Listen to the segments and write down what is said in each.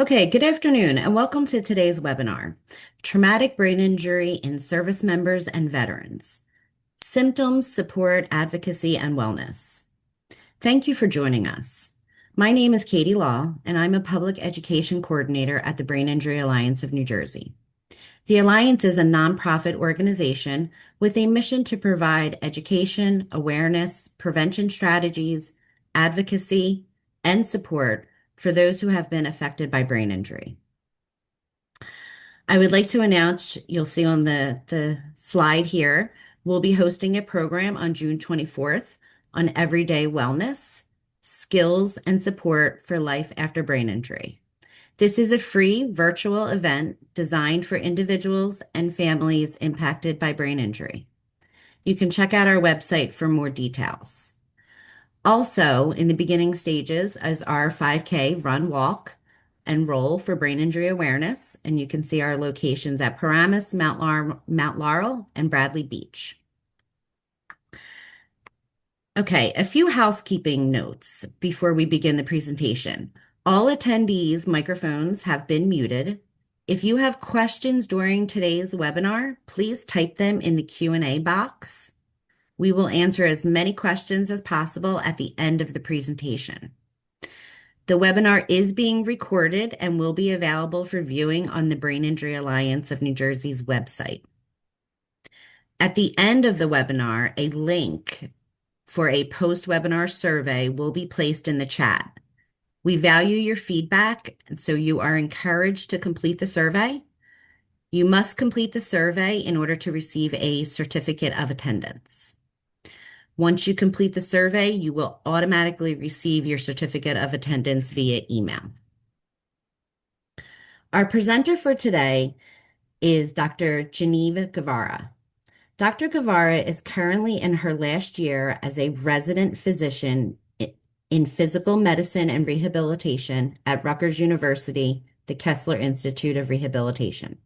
Okay, good afternoon, and welcome to today's webinar, Traumatic Brain Injury in Service Members and Veterans, Symptoms, Support, Advocacy, and Wellness. Thank you for joining us. My name is Katie Law, and I'm a Public Education Coordinator at the Brain Injury Alliance of New Jersey. The Alliance is a nonprofit organization with a mission to provide education, awareness, prevention strategies, advocacy, and support for those who have been affected by brain injury. I would like to announce, you'll see on the slide here, we'll be hosting a program on June 24th on everyday wellness, skills, and support for life after brain injury. This is a free virtual event designed for individuals and families impacted by brain injury. You can check out our website for more details. Also, in the beginning stages is our 5K run, walk, and roll for brain injury awareness, and you can see our locations at Paramus, Mount Laurel, and Bradley Beach. Okay, a few housekeeping notes before we begin the presentation. All attendees' microphones have been muted. If you have questions during today's webinar, please type them in the Q&A box. We will answer as many questions as possible at the end of the presentation. The webinar is being recorded and will be available for viewing on the Brain Injury Alliance of New Jersey's website. At the end of the webinar, a link for a post-webinar survey will be placed in the chat. We value your feedback, and so you are encouraged to complete the survey. You must complete the survey in order to receive a certificate of attendance. Once you complete the survey, you will automatically receive your certificate of attendance via email. Our presenter for today is Dr. Genevieve Guevara. Dr. Guevara is currently in her last year as a resident physician in physical medicine and rehabilitation at Rutgers University, the Kessler Institute of Rehabilitation.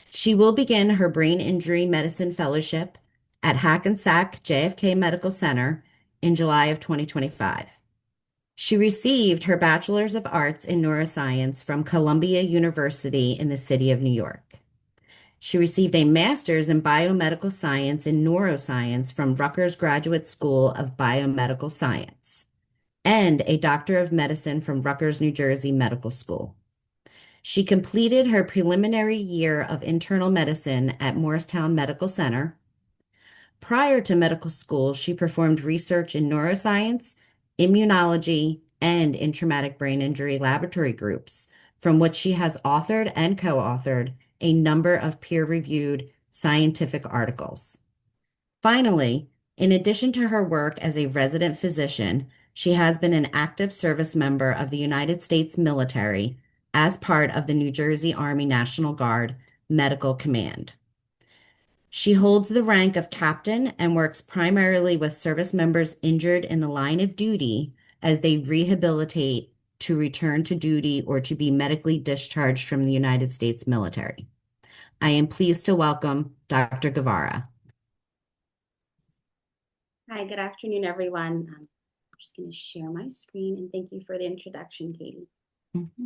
She will begin her brain injury medicine fellowship at Hackensack JFK Medical Center in July of 2025. She received her Bachelor's of Arts in Neuroscience from Columbia University in the city of New York. She received a Master's in Biomedical Science and Neuroscience from Rutgers Graduate School of Biomedical Science and a Doctor of Medicine from Rutgers, New Jersey Medical School. She completed her preliminary year of internal medicine at Morristown Medical Center. Prior to medical school, she performed research in neuroscience, immunology, and in traumatic brain injury laboratory groups, from which she has authored and co-authored a number of peer-reviewed scientific articles. Finally, in addition to her work as a resident physician, she has been an active service member of the United States military as part of the New Jersey Army National Guard Medical Command. She holds the rank of captain and works primarily with service members injured in the line of duty as they rehabilitate to return to duty or to be medically discharged from the United States military. I am pleased to welcome Dr. Guevara. Hi, good afternoon, everyone. I'm just going to share my screen and thank you for the introduction, Katie. Mm-hmm.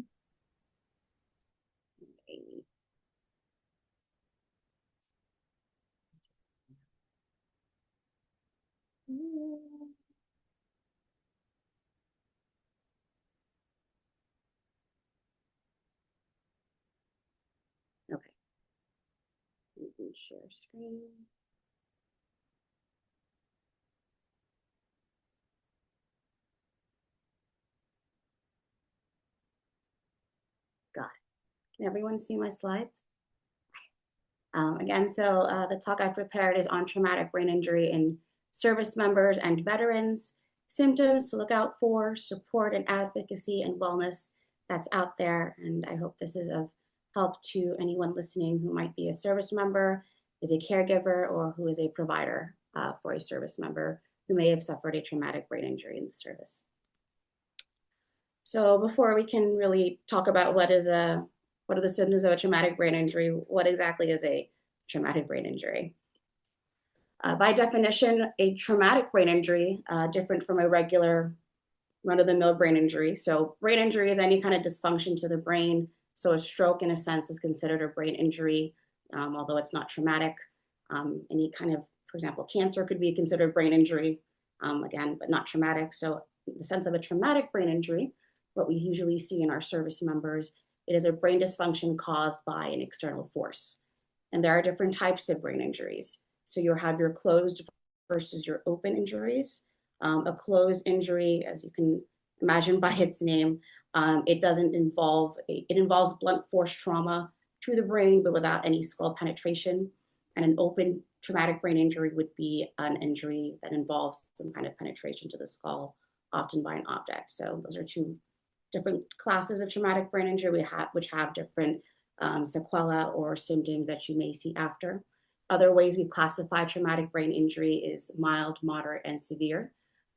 Okay. You can share screen. Got it. Can everyone see my slides? Again, so the talk I prepared is on traumatic brain injury in service members and veterans, symptoms to look out for, support and advocacy and wellness that's out there. And I hope this is of help to anyone listening who might be a service member, is a caregiver, or who is a provider for a service member who may have suffered a traumatic brain injury in the service. So before we can really talk about what are the symptoms of a traumatic brain injury, what exactly is a traumatic brain injury? By definition, a traumatic brain injury, different from a regular run-of-the-mill brain injury. So brain injury is any kind of dysfunction to the brain. So a stroke, in a sense, is considered a brain injury, although it's not traumatic. Any kind of, for example, cancer could be considered brain injury, again, but not traumatic. So in the sense of a traumatic brain injury, what we usually see in our service members, it is a brain dysfunction caused by an external force. And there are different types of brain injuries. So you'll have your closed versus your open injuries. A closed injury, as you can imagine by its name, it involves blunt force trauma to the brain, but without any skull penetration. And an open traumatic brain injury would be an injury that involves some kind of penetration to the skull, often by an object. So those are two different classes of traumatic brain injury which have different sequela or symptoms that you may see after. Other ways we classify traumatic brain injury is mild, moderate, and severe.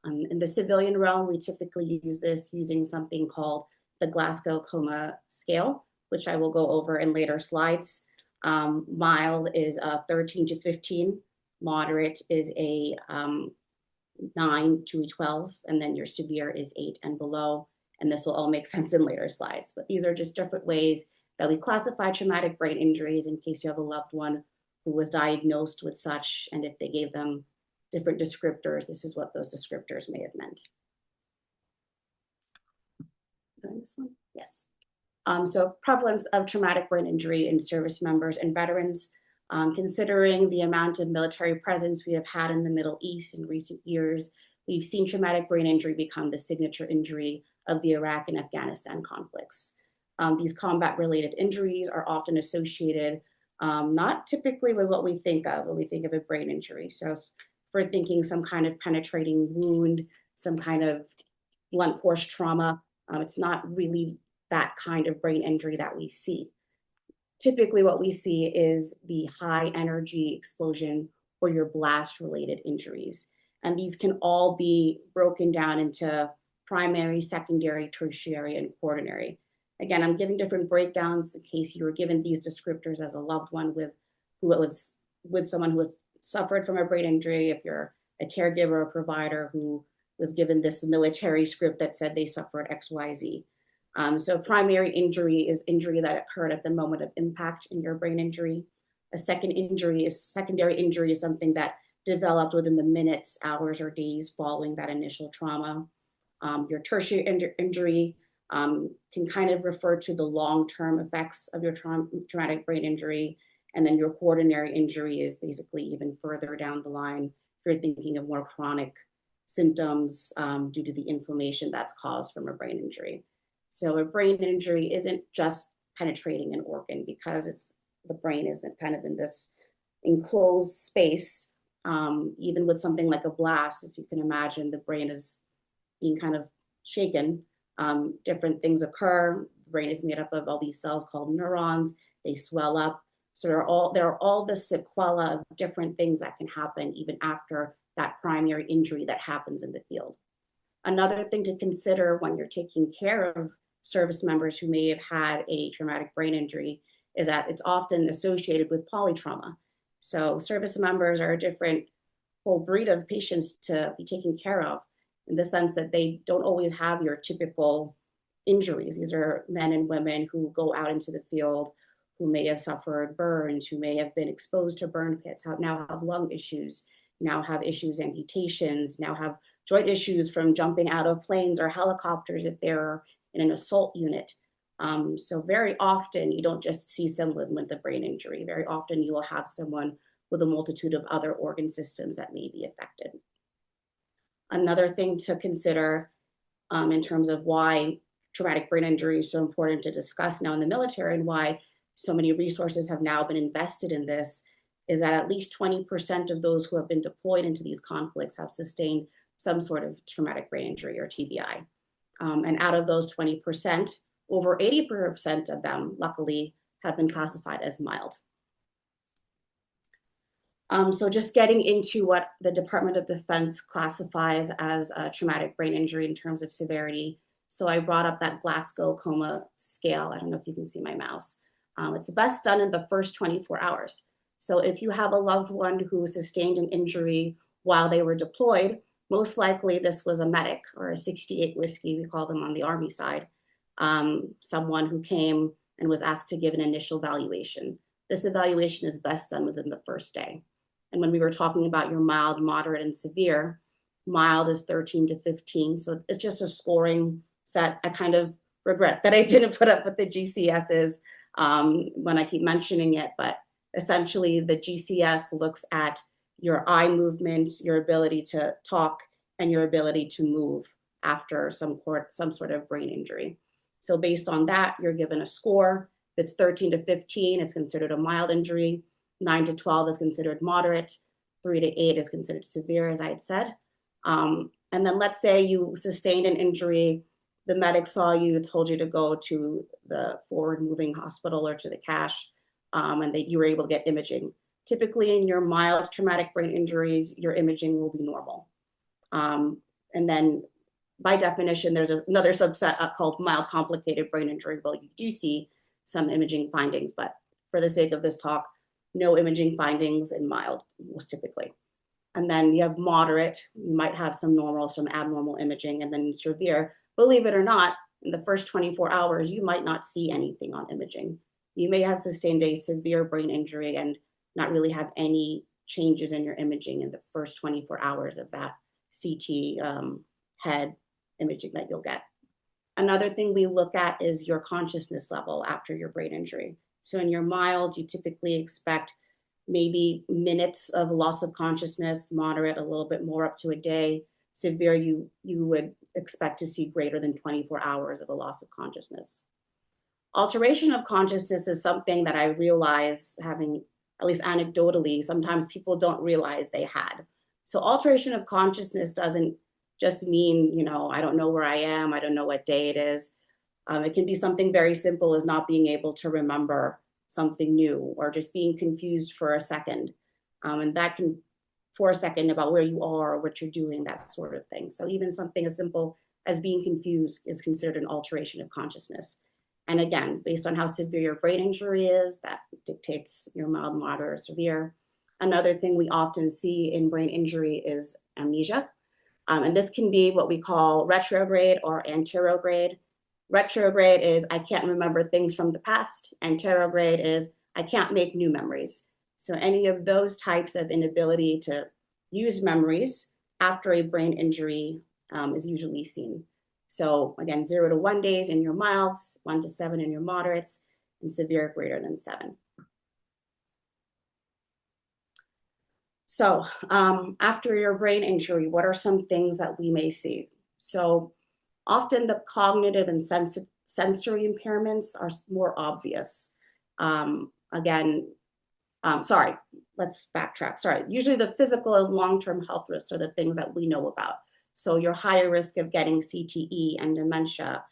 In the civilian realm, we typically use this using something called the Glasgow Coma Scale, which I will go over in later slides. Mild is a 13 to 15, moderate is a 9 to a 12, and then your severe is 8 and below. And this will all make sense in later slides. But these are just different ways that we classify traumatic brain injuries in case you have a loved one who was diagnosed with such, and if they gave them different descriptors, this is what those descriptors may have meant. This one? Yes. So prevalence of traumatic brain injury in service members and veterans, considering the amount of military presence we have had in the Middle East in recent years, we've seen traumatic brain injury become the signature injury of the Iraq and Afghanistan conflicts. These combat-related injuries are often associated not typically with what we think of when we think of a brain injury. So we're thinking some kind of penetrating wound, some kind of blunt force trauma. It's not really that kind of brain injury that we see. Typically what we see is the high energy explosion or your blast related injuries. And these can all be broken down into primary, secondary, tertiary, and quaternary. Again, I'm giving different breakdowns in case you were given these descriptors as a loved one with someone who was suffered from a brain injury, if you're a caregiver or provider who was given this military script that said they suffered XYZ. So primary injury is injury that occurred at the moment of impact in your brain injury. A secondary injury is something that developed within the minutes, hours, or days following that initial trauma. Your tertiary injury can kind of refer to the long-term effects of your traumatic brain injury. And then your quaternary injury is basically even further down the line if you're thinking of more chronic symptoms due to the inflammation that's caused from a brain injury. So a brain injury isn't just penetrating an organ because the brain isn't kind of in this enclosed space. Even with something like a blast, if you can imagine, the brain is being kind of shaken. Different things occur. The brain is made up of all these cells called neurons. They swell up. So there are all the sequela of different things that can happen even after that primary injury that happens in the field. Another thing to consider when you're taking care of service members who may have had a traumatic brain injury is that it's often associated with polytrauma. So service members are a different whole breed of patients to be taken care of in the sense that they don't always have your typical injuries. These are men and women who go out into the field, who may have suffered burns, who may have been exposed to burn pits, now have lung issues, now have issues, amputations, now have joint issues from jumping out of planes or helicopters if they're in an assault unit. So very often you don't just see someone with a brain injury. Very often you will have someone with a multitude of other organ systems that may be affected. Another thing to consider in terms of why traumatic brain injury is so important to discuss now in the military and why so many resources have now been invested in this is that at least 20% of those who have been deployed into these conflicts have sustained some sort of traumatic brain injury or TBI. And out of those 20%, over 80% of them, luckily, have been classified as mild. So just getting into what the Department of Defense classifies as a traumatic brain injury in terms of severity. So I brought up that Glasgow Coma Scale. I don't know if you can see my mouse. It's best done in the first 24 hours. So if you have a loved one who sustained an injury while they were deployed, Most likely this was a medic or a 68 whiskey, we call them on the Army side, someone who came and was asked to give an initial evaluation. This evaluation is best done within the first day. And when we were talking about your mild, moderate, and severe, mild is 13 to 15. So it's just a scoring set. I kind of regret that I didn't put up what the GCS is when I keep mentioning it, but essentially the GCS looks at your eye movements, your ability to talk, and your ability to move after some sort of brain injury. So based on that, you're given a score. If it's 13 to 15, it's considered a mild injury. 9 to 12 is considered moderate. 3 to 8 is considered severe, as I had said. And then let's say you sustained an injury, the medic saw you, told you to go to the forward moving hospital or to the cache, and that you were able to get imaging. Typically in your mild traumatic brain injuries, your imaging will be normal. And then by definition, there's another subset called mild complicated brain injury. Well, you do see some imaging findings, but for the sake of this talk, no imaging findings in mild most typically. And then you have moderate, you might have some normal, some abnormal imaging, and then severe. Believe it or not, in the first 24 hours, you might not see anything on imaging. You may have sustained a severe brain injury and not really have any changes in your imaging in the first 24 hours of that CT head imaging that you'll get. Another thing we look at is your consciousness level after your brain injury. So in your mild, you typically expect maybe minutes of loss of consciousness, moderate, a little bit more up to a day. Severe, you would expect to see greater than 24 hours of a loss of consciousness. Alteration of consciousness is something that I realize, having at least anecdotally, sometimes people don't realize they had. So alteration of consciousness doesn't just mean, I don't know where I am, I don't know what day it is. It can be something very simple as not being able to remember something new or just being confused for a second. And that can, for a second, about where you are or what you're doing, that sort of thing. So even something as simple as being confused is considered an alteration of consciousness. And again, based on how severe your brain injury is, that dictates your mild, moderate, or severe. Another thing we often see in brain injury is amnesia. And this can be what we call retrograde or anterograde. Retrograde is I can't remember things from the past. Anterograde is I can't make new memories. So any of those types of inability to use memories after a brain injury is usually seen. So again, 0 to 1 days in your milds, 1 to 7 in your moderates, and severe greater than 7. So after your brain injury, what are some things that we may see? So often the cognitive and sensory impairments are more obvious. Sorry, let's backtrack. Sorry, usually the physical and long-term health risks are the things that we know about. So you're higher risk of getting CTE and dementia.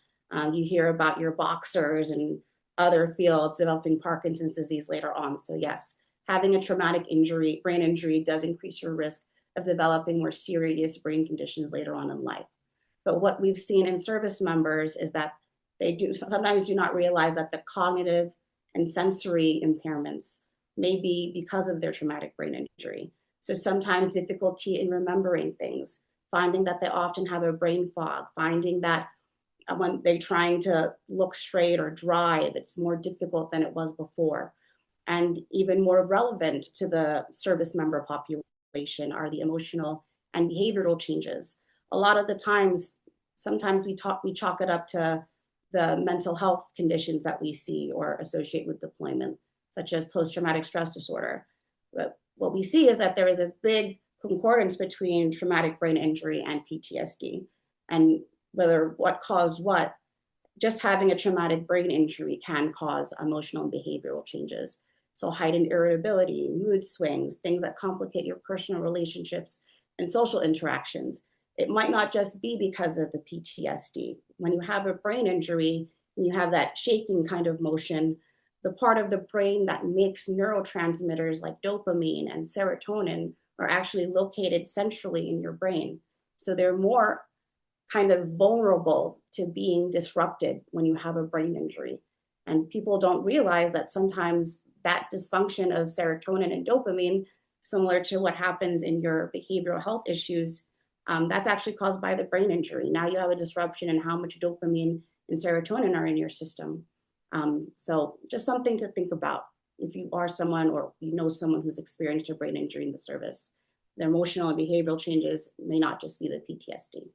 You hear about your boxers and other fields developing Parkinson's disease later on. So yes, having a traumatic injury, brain injury, does increase your risk of developing more serious brain conditions later on in life. But what we've seen in service members is that they sometimes do not realize that the cognitive and sensory impairments may be because of their traumatic brain injury. So sometimes difficulty in remembering things, finding that they often have a brain fog, finding that when they're trying to look straight or drive, it's more difficult than it was before. And even more relevant to the service member population are the emotional and behavioral changes. A lot of the times, sometimes we chalk it up to the mental health conditions that we see or associate with deployment, such as post-traumatic stress disorder. But what we see is that there is a big concordance between traumatic brain injury and PTSD. And whether what caused what, just having a traumatic brain injury can cause emotional and behavioral changes. So heightened irritability, mood swings, things that complicate your personal relationships and social interactions. It might not just be because of the PTSD. When you have a brain injury and you have that shaking kind of motion, the part of the brain that makes neurotransmitters like dopamine and serotonin are actually located centrally in your brain. So they're more kind of vulnerable to being disrupted when you have a brain injury. And people don't realize that sometimes that dysfunction of serotonin and dopamine, similar to what happens in your behavioral health issues, That's actually caused by the brain injury. Now you have a disruption in how much dopamine and serotonin are in your system. So just something to think about if you are someone or you know someone who's experienced a brain injury in the service. The emotional and behavioral changes may not just be the PTSD.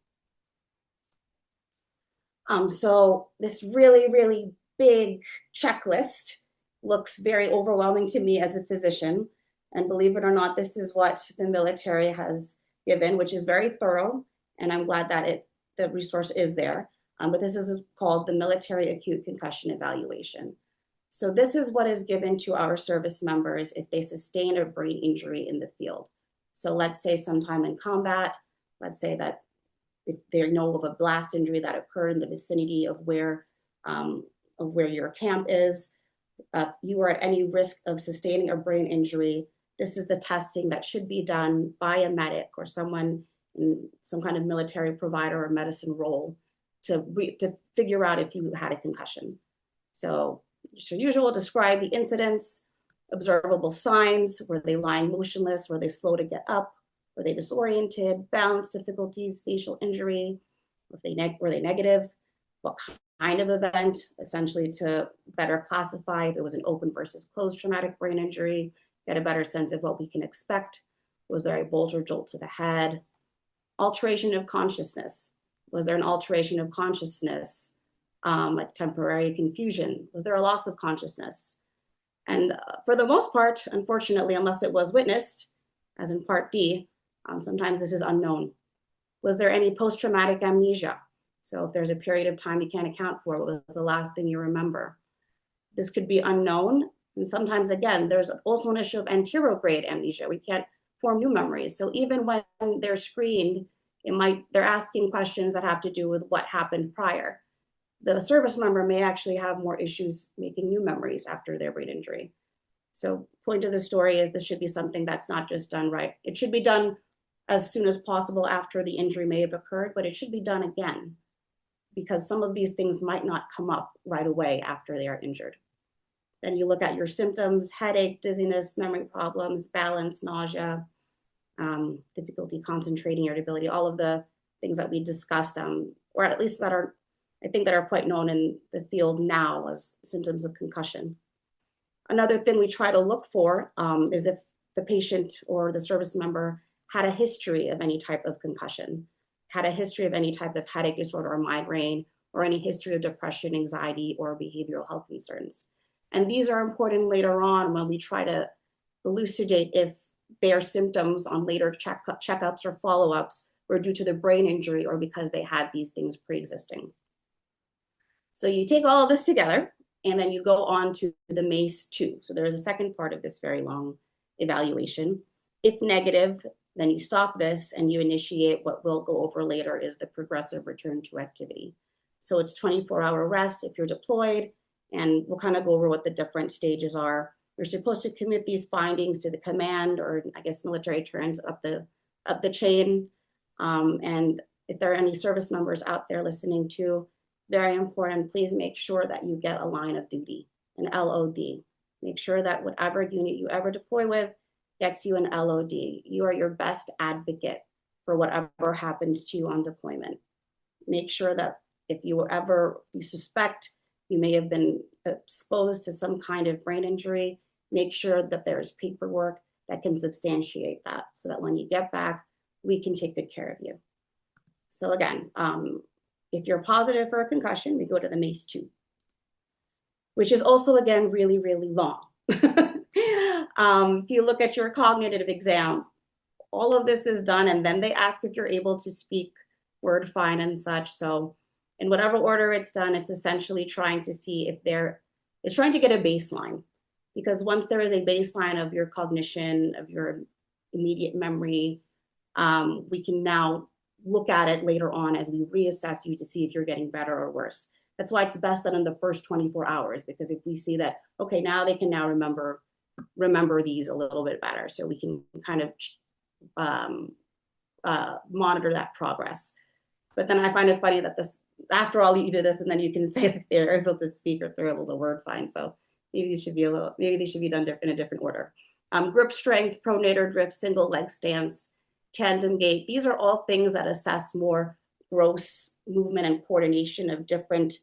So this really, really big checklist looks very overwhelming to me as a physician. And believe it or not, this is what the military has given, which is very thorough. And I'm glad that the resource is there. But this is called the Military Acute Concussion Evaluation. So this is what is given to our service members if they sustain a brain injury in the field. So let's say sometime in combat, let's say that if they know of a blast injury that occurred in the vicinity of where your camp is, you are at any risk of sustaining a brain injury. This is the testing that should be done by a medic or someone in some kind of military provider or medicine role to figure out if you had a concussion. So as usual, describe the incidents, observable signs. Were they lying motionless? Were they slow to get up? Were they disoriented? Balance difficulties, facial injury? Were they negative? What kind of event? Essentially to better classify if it was an open versus closed traumatic brain injury, get a better sense of what we can expect. Was there a bolt or jolt to the head? Alteration of consciousness. Was there an alteration of consciousness, like temporary confusion? Was there a loss of consciousness? And for the most part, unfortunately, unless it was witnessed, as in Part D, sometimes this is unknown. Was there any post-traumatic amnesia? So if there's a period of time you can't account for, what was the last thing you remember? This could be unknown. And sometimes, again, there's also an issue of anterograde amnesia. We can't form new memories. So even when they're screened, they're asking questions that have to do with what happened prior. The service member may actually have more issues making new memories after their brain injury. So point of the story is this should be something that's not just done right. It should be done as soon as possible after the injury may have occurred, but it should be done again because some of these things might not come up right away after they are injured. Then you look at your symptoms: headache, dizziness, memory problems, balance, nausea, difficulty concentrating, irritability, all of the things that we discussed, or at least that are quite known in the field now as symptoms of concussion. Another thing we try to look for is if the patient or the service member had a history of any type of concussion, had a history of any type of headache disorder or migraine, or any history of depression, anxiety, or behavioral health concerns. And these are important later on when we try to elucidate if their symptoms on later checkups or follow-ups were due to the brain injury or because they had these things pre-existing. So you take all of this together and then you go on to the MACE-2. So there is a second part of this very long evaluation. If negative, then you stop this and you initiate what we'll go over later is the progressive return to activity. So it's 24-hour rest if you're deployed, and we'll kind of go over what the different stages are. You're supposed to commit these findings to the command, or I guess military terms, up the chain. And if there are any service members out there listening to, very important, please make sure that you get a line of duty, an LOD. Make sure that whatever unit you ever deploy with gets you an LOD. You are your best advocate for whatever happens to you on deployment. Make sure that if you suspect you may have been exposed to some kind of brain injury, make sure that there's paperwork that can substantiate that so that when you get back, we can take good care of you. So again, if you're positive for a concussion, we go to the MACE-2, which is also, again, really, really long. If you look at your cognitive exam, all of this is done, and then they ask if you're able to speak word fine and such. So in whatever order it's done, it's essentially trying to see if it's trying to get a baseline. Because once there is a baseline of your cognition, of your immediate memory, we can now look at it later on as we reassess you to see if you're getting better or worse. That's why it's best done in the first 24 hours, because if we see that, okay, now they can now remember these a little bit better, so we can kind of monitor that progress. But then I find it funny that after all, you do this, and then you can say that they're able to speak or they're able to word find. So maybe these should be done in a different order. Grip strength, pronator drift, single leg stance, tandem gait. These are all things that assess more gross movement and coordination of different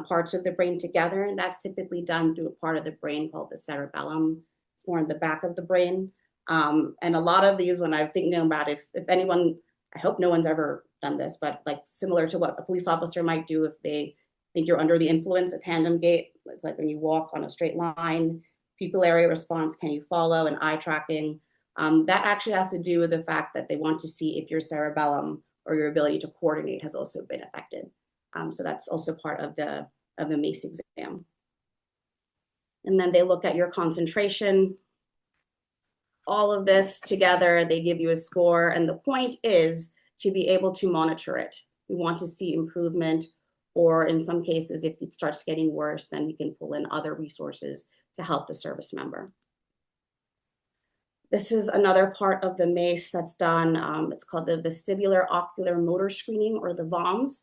parts of the brain together. And that's typically done through a part of the brain called the cerebellum. It's more in the back of the brain. And a lot of these, when I'm thinking about if anyone, I hope no one's ever done this, but like similar to what a police officer might do if they think you're under the influence, a tandem gait. It's like when you walk on a straight line, pupillary response, can you follow, and eye tracking. That actually has to do with the fact that they want to see if your cerebellum or your ability to coordinate has also been affected. So that's also part of the MACE exam. And then they look at your concentration. All of this together, they give you a score. And the point is to be able to monitor it. We want to see improvement, or in some cases, if it starts getting worse, then we can pull in other resources to help the service member. This is another part of the MACE that's done. It's called the vestibular ocular motor screening, or the VOMS.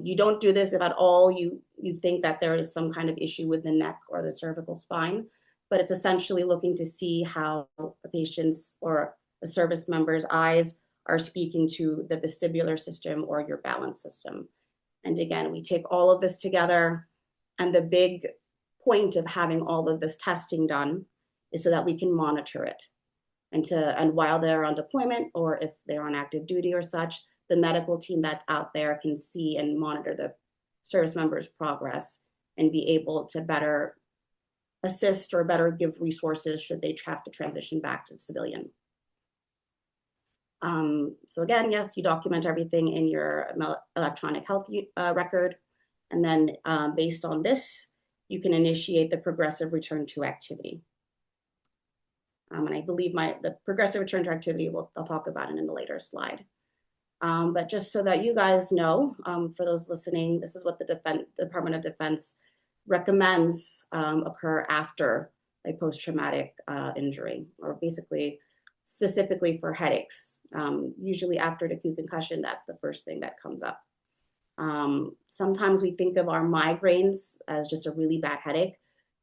You don't do this if at all you think that there is some kind of issue with the neck or the cervical spine, but it's essentially looking to see how a patient's or a service member's eyes are speaking to the vestibular system or your balance system. And again, we take all of this together, and the big point of having all of this testing done is so that we can monitor it. And while they're on deployment, or if they're on active duty or such, the medical team that's out there can see and monitor the service member's progress and be able to better assist or better give resources should they have to transition back to civilian. So again, yes, you document everything in your electronic health record. And then based on this, you can initiate the progressive return to activity. And I believe the progressive return to activity, I'll talk about it in a later slide. But just so that you guys know, for those listening, this is what the Department of Defense recommends occur after a post-traumatic injury, or basically specifically for headaches. Usually after an acute concussion, that's the first thing that comes up. Sometimes we think of our migraines as just a really bad headache,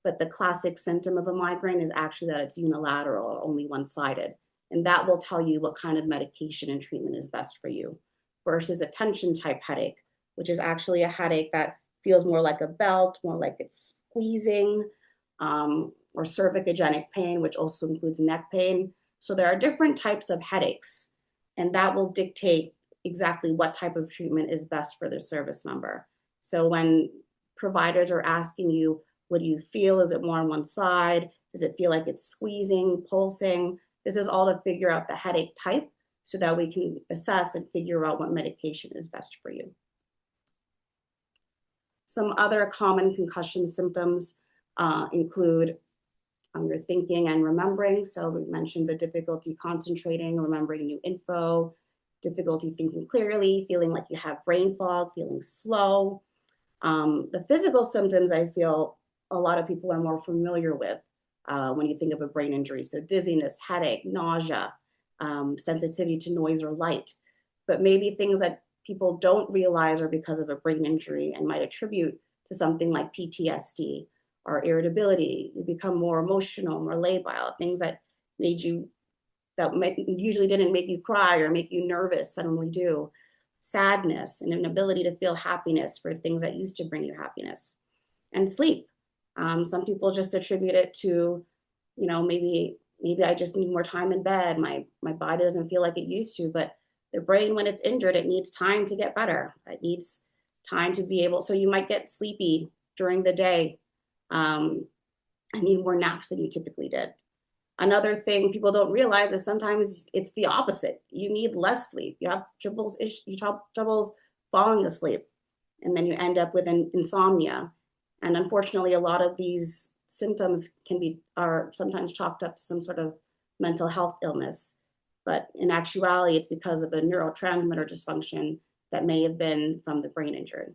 but the classic symptom of a migraine is actually that it's unilateral or only one-sided. And that will tell you what kind of medication and treatment is best for you, versus a tension type headache, which is actually a headache that feels more like a belt, more like it's squeezing, or cervicogenic pain, which also includes neck pain. So there are different types of headaches, and that will dictate exactly what type of treatment is best for the service member. So when providers are asking you, what do you feel? Is it more on one side? Does it feel like it's squeezing, pulsing? This is all to figure out the headache type so that we can assess and figure out what medication is best for you. Some other common concussion symptoms include your thinking and remembering. So we mentioned the difficulty concentrating, remembering new info, difficulty thinking clearly, feeling like you have brain fog, feeling slow. The physical symptoms I feel a lot of people are more familiar with when you think of a brain injury. So dizziness, headache, nausea, sensitivity to noise or light. But maybe things that people don't realize are because of a brain injury and might attribute to something like PTSD or irritability. You become more emotional, more labile, things that usually didn't make you cry or make you nervous suddenly do. Sadness and an inability to feel happiness for things that used to bring you happiness. And sleep. Some people just attribute it to, maybe I just need more time in bed. My body doesn't feel like it used to, but the brain, when it's injured, it needs time to get better. It needs time to be able, so you might get sleepy during the day. I need more naps than you typically did. Another thing people don't realize is sometimes it's the opposite. You need less sleep. You have troubles falling asleep, and then you end up with an insomnia. And unfortunately, a lot of these symptoms are sometimes chalked up to some sort of mental health illness. But in actuality, it's because of a neurotransmitter dysfunction that may have been from the brain injury.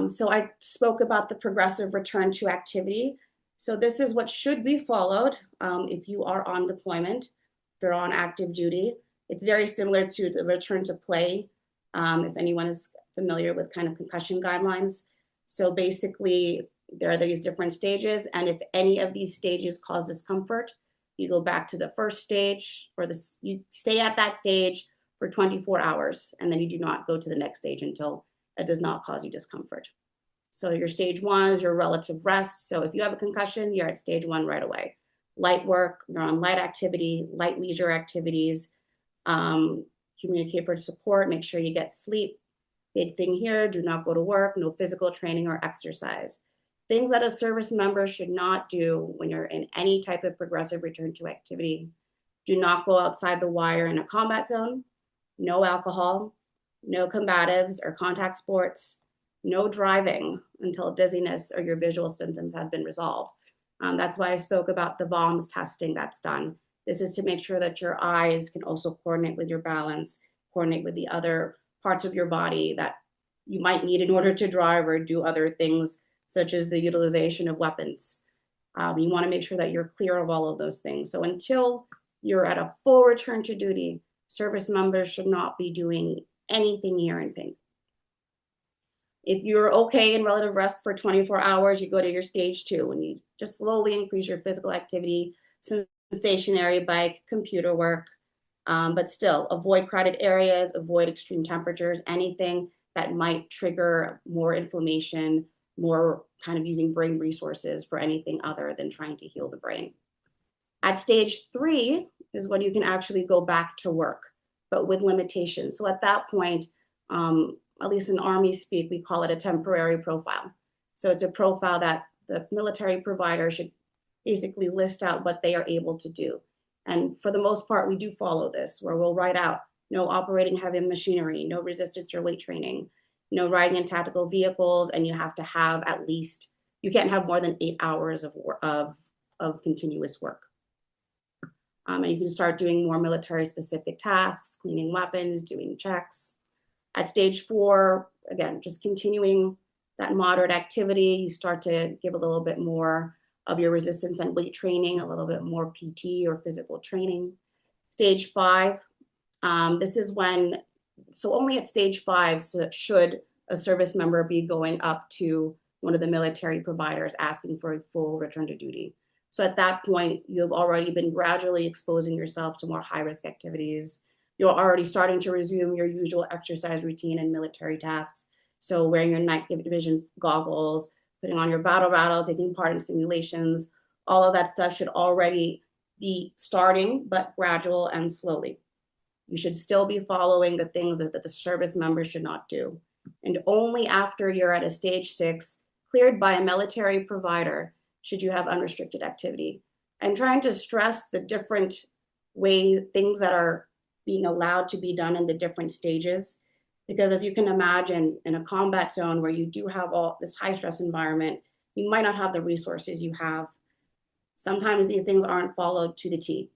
So I spoke about the progressive return to activity. So this is what should be followed if you are on deployment, if you're on active duty. It's very similar to the return to play, if anyone is familiar with kind of concussion guidelines. So basically, there are these different stages, and if any of these stages cause discomfort, You go back to the first stage, or you stay at that stage for 24 hours, and then you do not go to the next stage until it does not cause you discomfort. So your stage one is your relative rest. So if you have a concussion, you're at stage one right away. Light work, you're on light activity, light leisure activities, communicate for support, make sure you get sleep. Big thing here, do not go to work, no physical training or exercise. Things that a service member should not do when you're in any type of progressive return to activity. Do not go outside the wire in a combat zone, no alcohol, no combatives or contact sports, no driving until dizziness or your visual symptoms have been resolved. That's why I spoke about the VOMS testing that's done. This is to make sure that your eyes can also coordinate with your balance, coordinate with the other parts of your body that you might need in order to drive or do other things, such as the utilization of weapons. You want to make sure that you're clear of all of those things. So until you're at a full return to duty, service members should not be doing anything here in pink. If you're okay in relative rest for 24 hours, you go to your stage two and you just slowly increase your physical activity, some stationary bike, computer work, but still avoid crowded areas, avoid extreme temperatures, anything that might trigger more inflammation, more kind of using brain resources for anything other than trying to heal the brain. At stage three is when you can actually go back to work, but with limitations. So at that point, at least in Army speak, we call it a temporary profile. So it's a profile that the military provider should basically list out what they are able to do. And for the most part, we do follow this, where we'll write out no operating heavy machinery, no resistance or weight training, no riding in tactical vehicles, and you have to have at least, you can't have more than 8 hours of continuous work. And you can start doing more military specific tasks, cleaning weapons, doing checks. At stage four, again, just continuing that moderate activity, you start to give a little bit more of your resistance and weight training, a little bit more PT or physical training. Stage five, this is when, so only at stage five should a service member be going up to one of the military providers asking for a full return to duty. So at that point, you've already been gradually exposing yourself to more high-risk activities. You're already starting to resume your usual exercise routine and military tasks. So wearing your night vision goggles, putting on your battle rattle, taking part in simulations, all of that stuff should already be starting, but gradual and slowly. You should still be following the things that the service members should not do. And only after you're at a stage 6, cleared by a military provider, should you have unrestricted activity. And trying to stress the different ways, things that are being allowed to be done in the different stages. Because as you can imagine, in a combat zone where you do have all this high stress environment, you might not have the resources you have. Sometimes these things aren't followed to the T.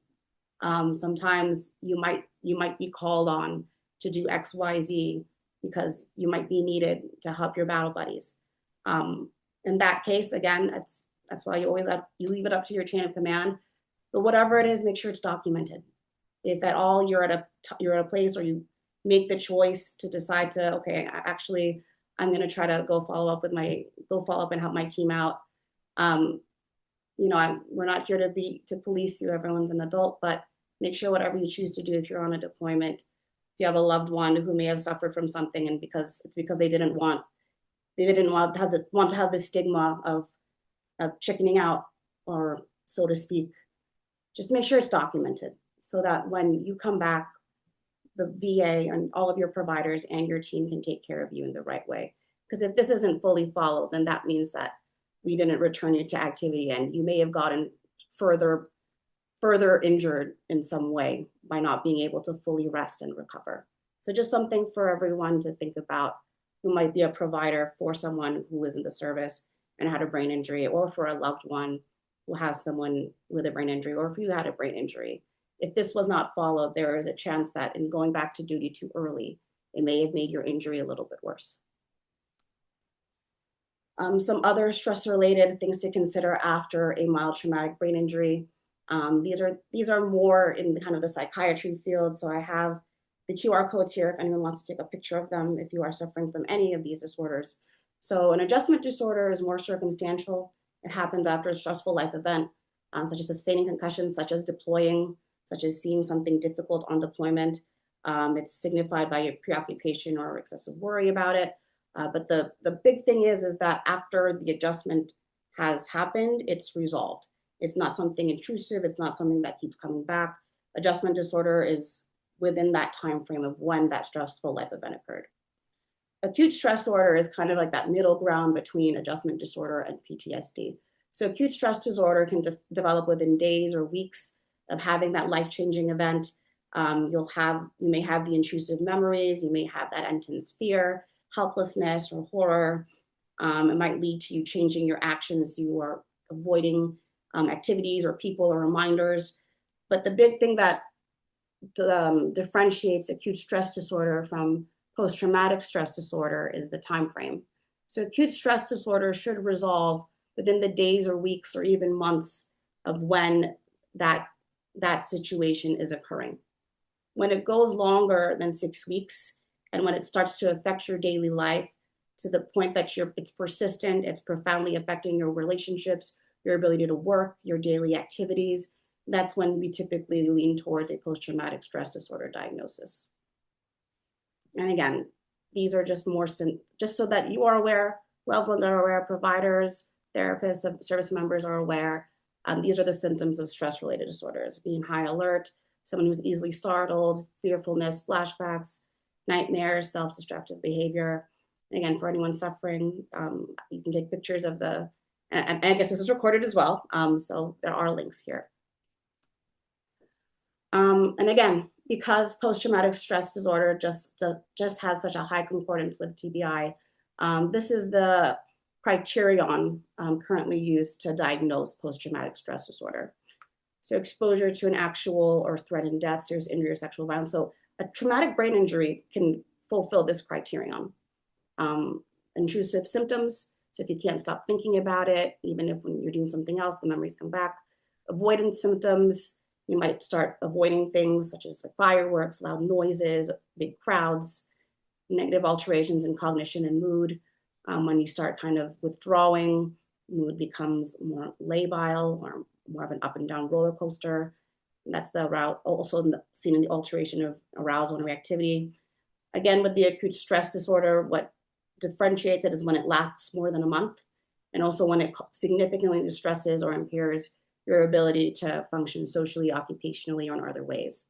Sometimes you might be called on to do X, Y, Z because you might be needed to help your battle buddies. In that case, again, that's why you always leave it up to your chain of command. But whatever it is, make sure it's documented. If at all you're at a place where you make the choice to decide to, okay, actually, I'm going to try to go follow up and help my team out. We're not here to police you. Everyone's an adult, but make sure whatever you choose to do, if you're on a deployment, if you have a loved one who may have suffered from something, and because they didn't want to have the stigma of chickening out, or so to speak, just make sure it's documented so that when you come back, the VA and all of your providers and your team can take care of you in the right way. Because if this isn't fully followed, then that means that we didn't return you to activity and you may have gotten further injured in some way by not being able to fully rest and recover. So just something for everyone to think about who might be a provider for someone who is in the service and had a brain injury, or for a loved one who has someone with a brain injury, or if you had a brain injury. If this was not followed, there is a chance that in going back to duty too early, it may have made your injury a little bit worse. Some other stress-related things to consider after a mild traumatic brain injury. These are more in the kind of the psychiatry field. So I have the QR codes here if anyone wants to take a picture of them if you are suffering from any of these disorders. So an adjustment disorder is more circumstantial. It happens after a stressful life event. such as sustaining concussions, such as deploying, such as seeing something difficult on deployment. It's signified by your preoccupation or excessive worry about it. But the big thing is that after the adjustment has happened, it's resolved. It's not something intrusive. It's not something that keeps coming back. Adjustment disorder is within that time frame of when that stressful life event occurred. Acute stress disorder is kind of like that middle ground between adjustment disorder and PTSD. So acute stress disorder can develop within days or weeks of having that life-changing event. You may have the intrusive memories, you may have that intense fear, helplessness, or horror. It might lead to you changing your actions. You are avoiding activities or people or reminders. But the big thing that differentiates acute stress disorder from post-traumatic stress disorder is the time frame. So acute stress disorder should resolve within the days or weeks or even months of when that situation is occurring. When it goes longer than 6 weeks, and when it starts to affect your daily life to the point that it's persistent, it's profoundly affecting your relationships, your ability to work, your daily activities, that's when we typically lean towards a post-traumatic stress disorder diagnosis. And again, these are just just so that you are aware, loved ones are aware, providers, therapists, service members are aware. These are the symptoms of stress-related disorders: being high alert, someone who's easily startled, fearfulness, flashbacks, nightmares, self-destructive behavior. And again, for anyone suffering, you can take pictures of and I guess this is recorded as well, so there are links here. And again, because post-traumatic stress disorder just has such a high concordance with TBI, this is the criterion currently used to diagnose post-traumatic stress disorder. So exposure to an actual or threatened death, serious injury, or sexual violence. So a traumatic brain injury can fulfill this criterion. Intrusive symptoms, so if you can't stop thinking about it, even if when you're doing something else, the memories come back. Avoidance symptoms, you might start avoiding things such as fireworks, loud noises, big crowds. Negative alterations in cognition and mood. When you start kind of withdrawing, mood becomes more labile or more of an up and down roller coaster. And that's the route also seen in the alteration of arousal and reactivity. Again, with the acute stress disorder, what differentiates it is when it lasts more than a month, and also when it significantly distresses or impairs your ability to function socially, occupationally, or in other ways.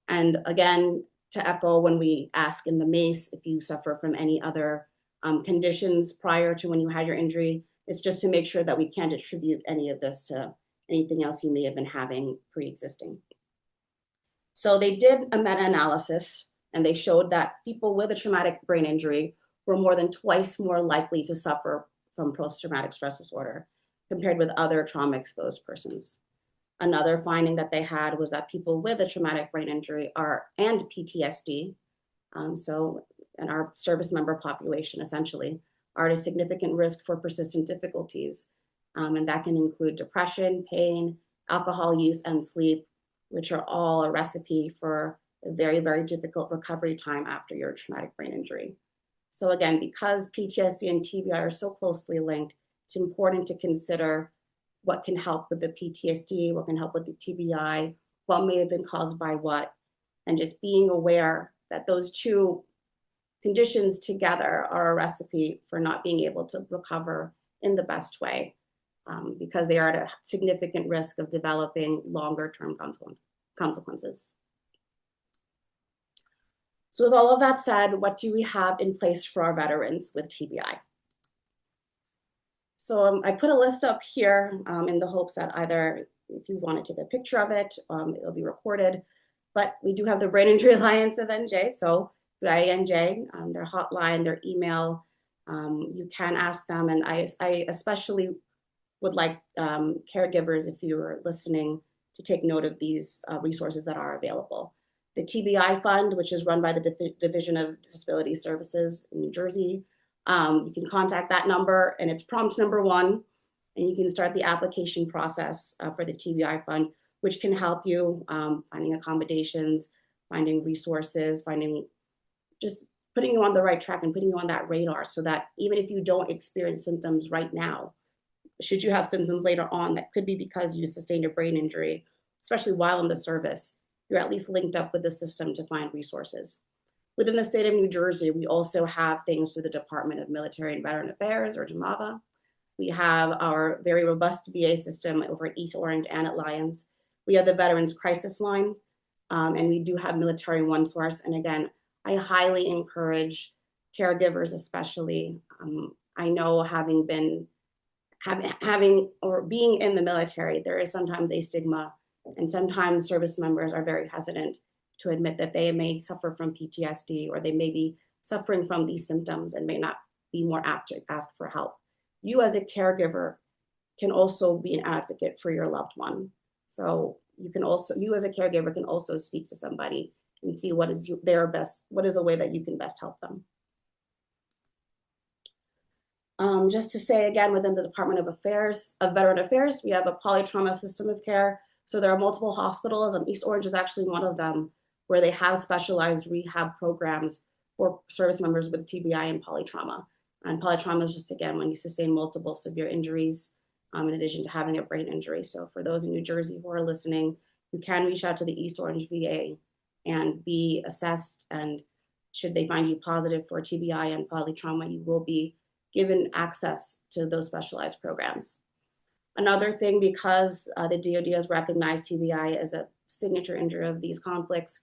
And again, to echo when we ask in the MACE if you suffer from any other conditions prior to when you had your injury, it's just to make sure that we can't attribute any of this to anything else you may have been having pre-existing. So they did a meta-analysis, and they showed that people with a traumatic brain injury were more than twice more likely to suffer from post-traumatic stress disorder compared with other trauma-exposed persons. Another finding that they had was that people with a traumatic brain injury and PTSD, in our service member population essentially, are at a significant risk for persistent difficulties. And that can include depression, pain, alcohol use, and sleep, which are all a recipe for a very, very difficult recovery time after your traumatic brain injury. So again, because PTSD and TBI are so closely linked, it's important to consider what can help with the PTSD, what can help with the TBI, what may have been caused by what, and just being aware that those two conditions together are a recipe for not being able to recover in the best way, because they are at a significant risk of developing longer-term consequences. So with all of that said, what do we have in place for our veterans with TBI? So I put a list up here in the hopes that either if you want to take a picture of it, it'll be recorded. But we do have the Brain Injury Alliance of NJ, so BIANJ, their hotline, their email, you can ask them. And I especially would like caregivers, if you're listening, to take note of these resources that are available. The TBI Fund, which is run by the Division of Disability Services in New Jersey, you can contact that number, and it's prompt number 1, and you can start the application process for the TBI Fund, which can help you finding accommodations, finding resources, just putting you on the right track and putting you on that radar, so that even if you don't experience symptoms right now, should you have symptoms later on that could be because you sustained a brain injury, especially while in the service, you're at least linked up with the system to find resources. Within the state of New Jersey, we also have things through the Department of Military and Veteran Affairs, or DMAVA. We have our very robust VA system over at East Orange and at Lyons. We have the Veterans Crisis Line, and we do have Military One Source. And again, I highly encourage caregivers, especially. I know having or being in the military, there is sometimes a stigma, and sometimes service members are very hesitant to admit that they may suffer from PTSD, or they may be suffering from these symptoms and may not be more apt to ask for help. You as a caregiver can also be an advocate for your loved one. So you as a caregiver can also speak to somebody and see what is a way that you can best help them. Just to say again, within the Department of Veteran Affairs, we have a polytrauma system of care. So there are multiple hospitals, and East Orange is actually one of them, where they have specialized rehab programs for service members with TBI and polytrauma. And polytrauma is just, again, when you sustain multiple severe injuries, in addition to having a brain injury. So for those in New Jersey who are listening, you can reach out to the East Orange VA and be assessed. And should they find you positive for TBI and polytrauma, you will be given access to those specialized programs. Another thing, because the DoD has recognized TBI as a signature injury of these conflicts,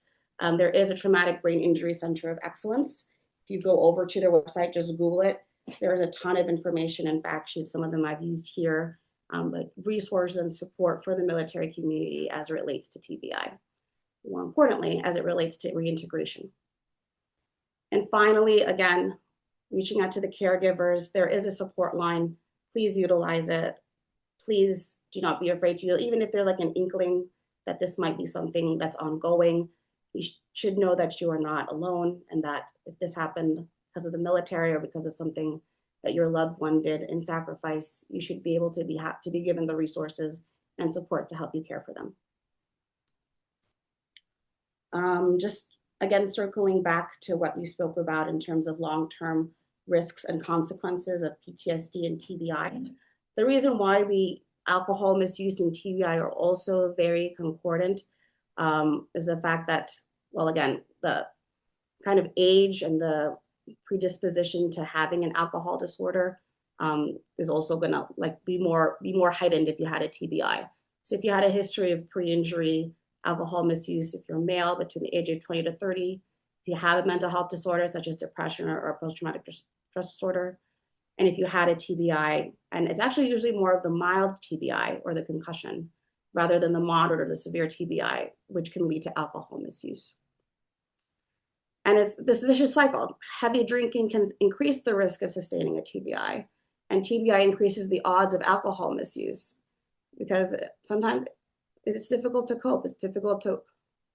there is a Traumatic Brain Injury Center of Excellence. If you go over to their website, just Google it. There is a ton of information and fact sheets. Some of them I've used here, but resources and support for the military community as it relates to TBI. More importantly, as it relates to reintegration. And finally, again, reaching out to the caregivers. There is a support line. Please utilize it. Please do not be afraid to, even if there's like an inkling that this might be something that's ongoing, you should know that you are not alone, and that if this happened because of the military or because of something that your loved one did in sacrifice, you should be able to be given the resources and support to help you care for them. Just again, circling back to what we spoke about in terms of long-term risks and consequences of PTSD and TBI. The reason why alcohol misuse and TBI are also very concordant is the fact that, well, again, the kind of age and the predisposition to having an alcohol disorder is also going to be more heightened if you had a TBI. So if you had a history of pre-injury alcohol misuse, if you're male between the age of 20 to 30, if you have a mental health disorder such as depression or post-traumatic stress disorder, and if you had a TBI, and it's actually usually more of the mild TBI or the concussion rather than the moderate or the severe TBI, which can lead to alcohol misuse. And it's this vicious cycle. Heavy drinking can increase the risk of sustaining a TBI, and TBI increases the odds of alcohol misuse, because sometimes it's difficult to cope. It's difficult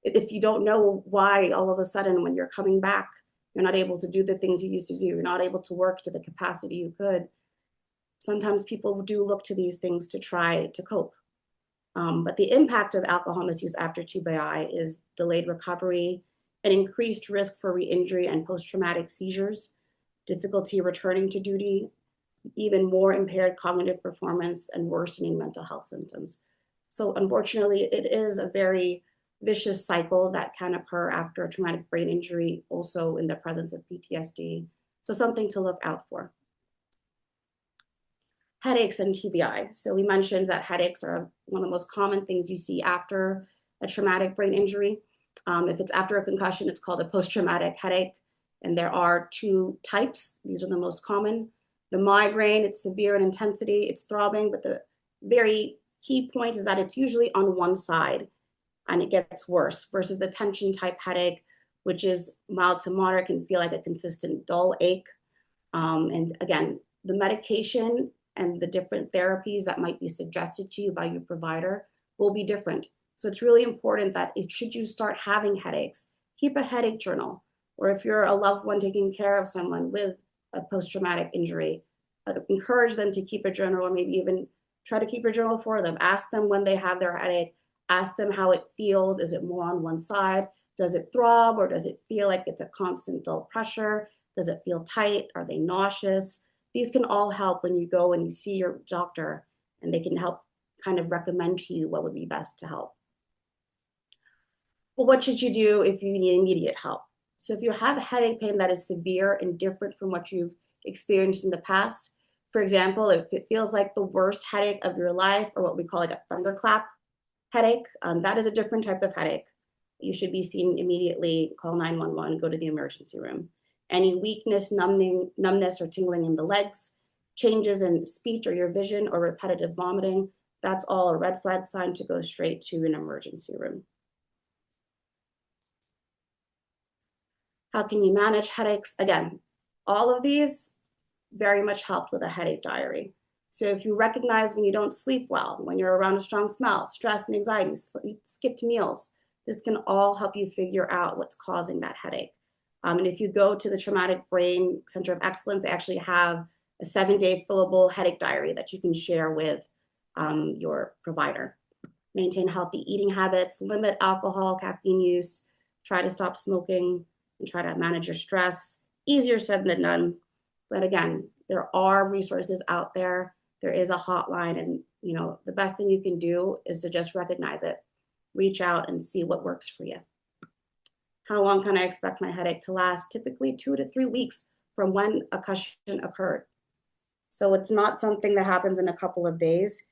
if you don't know why all of a sudden when you're coming back, you're not able to do the things you used to do. You're not able to work to the capacity you could. Sometimes people do look to these things to try to cope. But the impact of alcohol misuse after TBI is delayed recovery, an increased risk for re-injury and post-traumatic seizures, difficulty returning to duty, even more impaired cognitive performance, and worsening mental health symptoms. So unfortunately, it is a very vicious cycle that can occur after a traumatic brain injury, also in the presence of PTSD. So something to look out for. Headaches and TBI. So we mentioned that headaches are one of the most common things you see after a traumatic brain injury. If it's after a concussion, it's called a post-traumatic headache. And there are two types. These are the most common. The migraine, it's severe in intensity, it's throbbing, but the very key point is that it's usually on one side and it gets worse, versus the tension type headache, which is mild to moderate, can feel like a consistent dull ache. And again, the medication and the different therapies that might be suggested to you by your provider will be different. So it's really important that should you start having headaches, keep a headache journal. Or if you're a loved one taking care of someone with a post-traumatic injury, encourage them to keep a journal, or maybe even try to keep a journal for them. Ask them when they have their headache. Ask them how it feels. Is it more on one side? Does it throb, or does it feel like it's a constant dull pressure? Does it feel tight? Are they nauseous? These can all help when you go and you see your doctor and they can help kind of recommend to you what would be best to help. But what should you do if you need immediate help? So if you have headache pain that is severe and different from what you've experienced in the past, for example, if it feels like the worst headache of your life, or what we call like a thunderclap headache, that is a different type of headache. You should be seen immediately, call 911, go to the emergency room. Any weakness, numbness, or tingling in the legs, changes in speech or your vision, or repetitive vomiting, that's all a red flag sign to go straight to an emergency room. How can you manage headaches? Again, all of these very much helped with a headache diary. So if you recognize when you don't sleep well, when you're around a strong smell, stress and anxiety, skipped meals, this can all help you figure out what's causing that headache. And if you go to the Traumatic Brain Center of Excellence, they actually have a 7-day fillable headache diary that you can share with your provider. Maintain healthy eating habits, limit alcohol, caffeine use, try to stop smoking, and try to manage your stress. Easier said than done. But again, there are resources out there. There is a hotline, and the best thing you can do is to just recognize it. Reach out and see what works for you. How long can I expect my headache to last? Typically 2 to 3 weeks from when a concussion occurred. So it's not something that happens in a couple of days.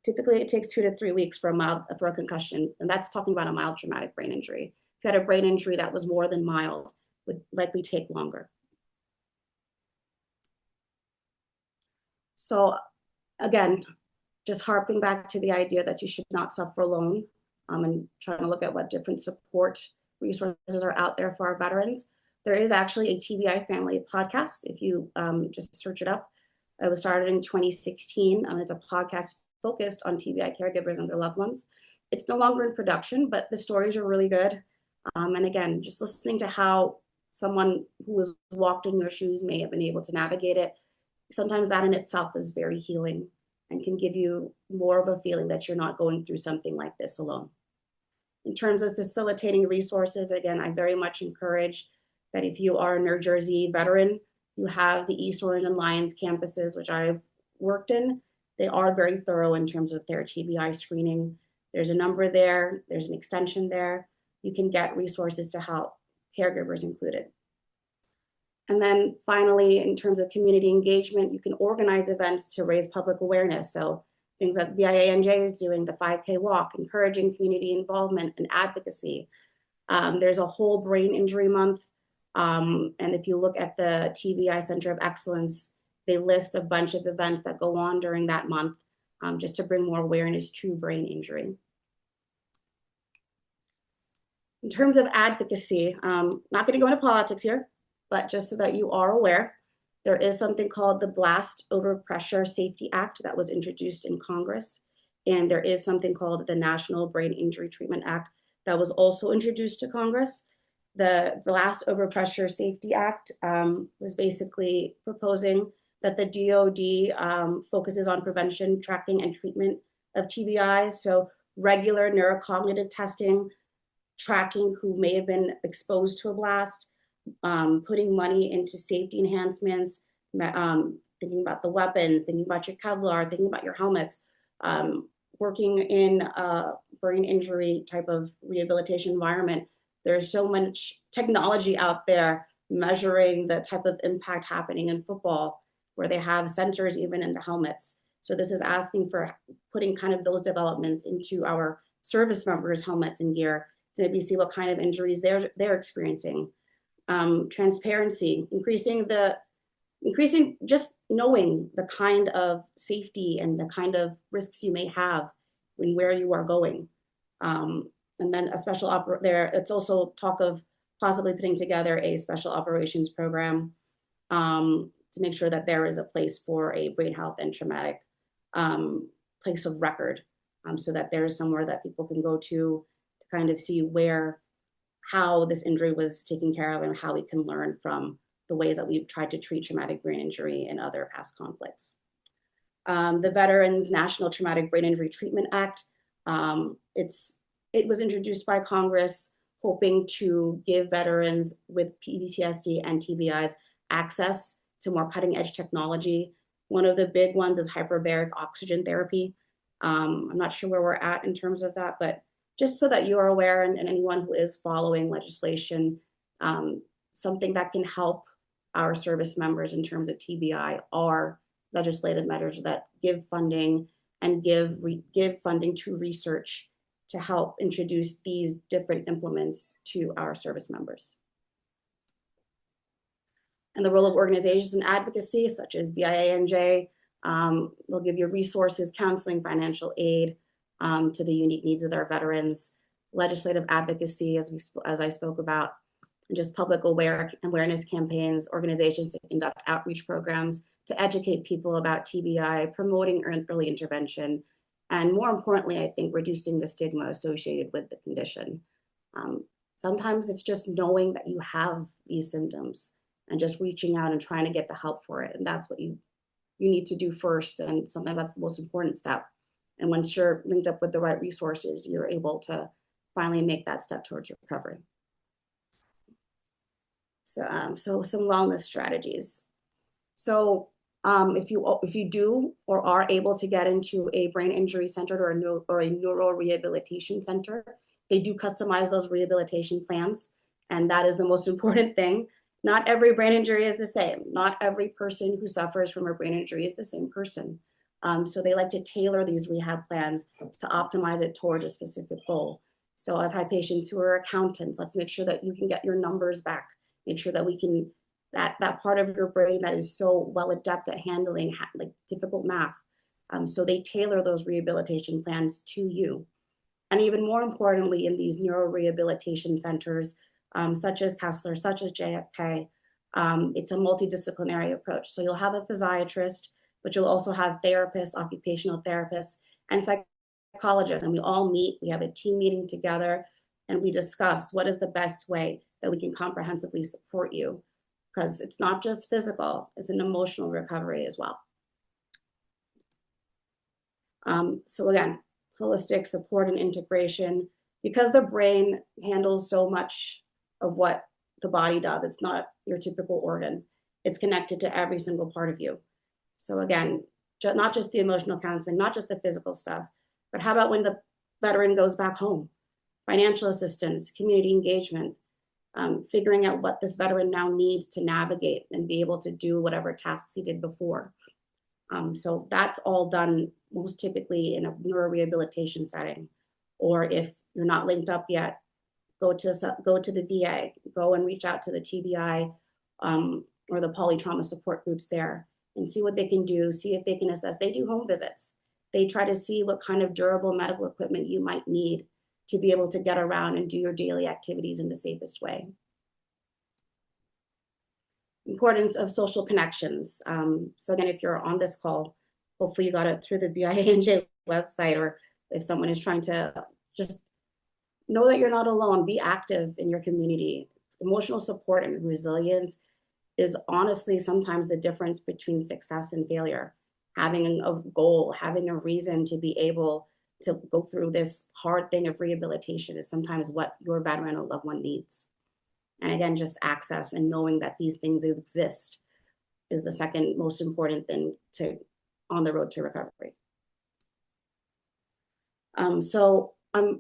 Typically it takes 2 to 3 weeks for a concussion, and that's talking about a mild traumatic brain injury. If you had a brain injury that was more than mild, it would likely take longer. So again, just harping back to the idea that you should not suffer alone, and trying to look at what different support resources are out there for our veterans. There is actually a TBI family podcast. If you just search it up, it was started in 2016. It's a podcast focused on TBI caregivers and their loved ones. It's no longer in production, but the stories are really good. And again, just listening to how someone who has walked in your shoes may have been able to navigate it, sometimes that in itself is very healing and can give you more of a feeling that you're not going through something like this alone. In terms of facilitating resources, again, I very much encourage that if you are a New Jersey veteran, you have the East Orange and Lyons campuses, which I've worked in. They are very thorough in terms of their TBI screening. There's a number there, there's an extension there. You can get resources to help, caregivers included. And then finally, in terms of community engagement, you can organize events to raise public awareness. So things that BIANJ is doing, the 5K walk, encouraging community involvement and advocacy. There's a whole brain injury month. And if you look at the TBI Center of Excellence, they list a bunch of events that go on during that month, just to bring more awareness to brain injury. In terms of advocacy, not going to go into politics here, but just so that you are aware, there is something called the Blast Overpressure Safety Act that was introduced in Congress. And there is something called the National Brain Injury Treatment Act that was also introduced to Congress. The Blast Overpressure Safety Act was basically proposing that the DoD focuses on prevention, tracking, and treatment of TBI. So regular neurocognitive testing, tracking who may have been exposed to a blast, putting money into safety enhancements, thinking about the weapons, thinking about your Kevlar, thinking about your helmets, working in a brain injury type of rehabilitation environment. There's so much technology out there measuring the type of impact happening in football, where they have sensors even in the helmets. So this is asking for putting kind of those developments into our service members' helmets and gear to maybe see what kind of injuries they're experiencing. Transparency, increasing just knowing the kind of safety and the kind of risks you may have when where you are going. And then a special it's also talk of possibly putting together a special operations program to make sure that there is a place for a brain health and traumatic place of record, so that there is somewhere that people can go to kind of see how this injury was taken care of and how we can learn from the ways that we've tried to treat traumatic brain injury in other past conflicts. The Veterans National Traumatic Brain Injury Treatment Act, it was introduced by Congress, hoping to give veterans with PTSD and TBIs access to more cutting edge technology, One of the big ones is hyperbaric oxygen therapy. I'm not sure where we're at in terms of that, but just so that you are aware, and anyone who is following legislation, something that can help our service members in terms of TBI are legislative measures that give funding and give funding to research to help introduce these different implements to our service members. And the role of organizations in advocacy, such as BIANJ, they'll give you resources, counseling, financial aid to the unique needs of their veterans. Legislative advocacy, as I spoke about, and just public awareness campaigns, organizations to conduct outreach programs to educate people about TBI, promoting early intervention, and more importantly, I think reducing the stigma associated with the condition. Sometimes it's just knowing that you have these symptoms and just reaching out and trying to get the help for it. And that's what you need to do first. And sometimes that's the most important step. And once you're linked up with the right resources, you're able to finally make that step towards recovery. So some wellness strategies. So if you do or are able to get into a brain injury center or a neuro rehabilitation center, they do customize those rehabilitation plans. And that is the most important thing. Not every brain injury is the same. Not every person who suffers from a brain injury is the same person. So they like to tailor these rehab plans to optimize it towards a specific goal. So I've had patients who are accountants. Let's make sure that you can get your numbers back. Make sure that we can, that part of your brain that is so well adept at handling like difficult math. So they tailor those rehabilitation plans to you. And even more importantly, in these neuro rehabilitation centers, such as Kessler, such as JFK, it's a multidisciplinary approach. So you'll have a physiatrist, but you'll also have therapists, occupational therapists, and psychologists. And we all meet, we have a team meeting together, and we discuss what is the best way that we can comprehensively support you. Because it's not just physical, it's an emotional recovery as well. So again, holistic support and integration, because the brain handles so much of what the body does. It's not your typical organ. It's connected to every single part of you. So again, not just the emotional counseling, not just the physical stuff, but how about when the veteran goes back home? Financial assistance, community engagement, figuring out what this veteran now needs to navigate and be able to do whatever tasks he did before. So that's all done most typically in a neurorehabilitation setting. Or if you're not linked up yet, go to the VA, go and reach out to the TBI or the polytrauma support groups there and see what they can do, see if they can assess. They do home visits. They try to see what kind of durable medical equipment you might need to be able to get around and do your daily activities in the safest way. Importance of social connections. So again, if you're on this call, hopefully you got it through the BIANJ website, or if someone is trying to just know that you're not alone, be active in your community. Emotional support and resilience is honestly sometimes the difference between success and failure. Having a goal, having a reason to be able to go through this hard thing of rehabilitation is sometimes what your veteran or loved one needs. And again, just access and knowing that these things exist is the second most important thing on the road to recovery.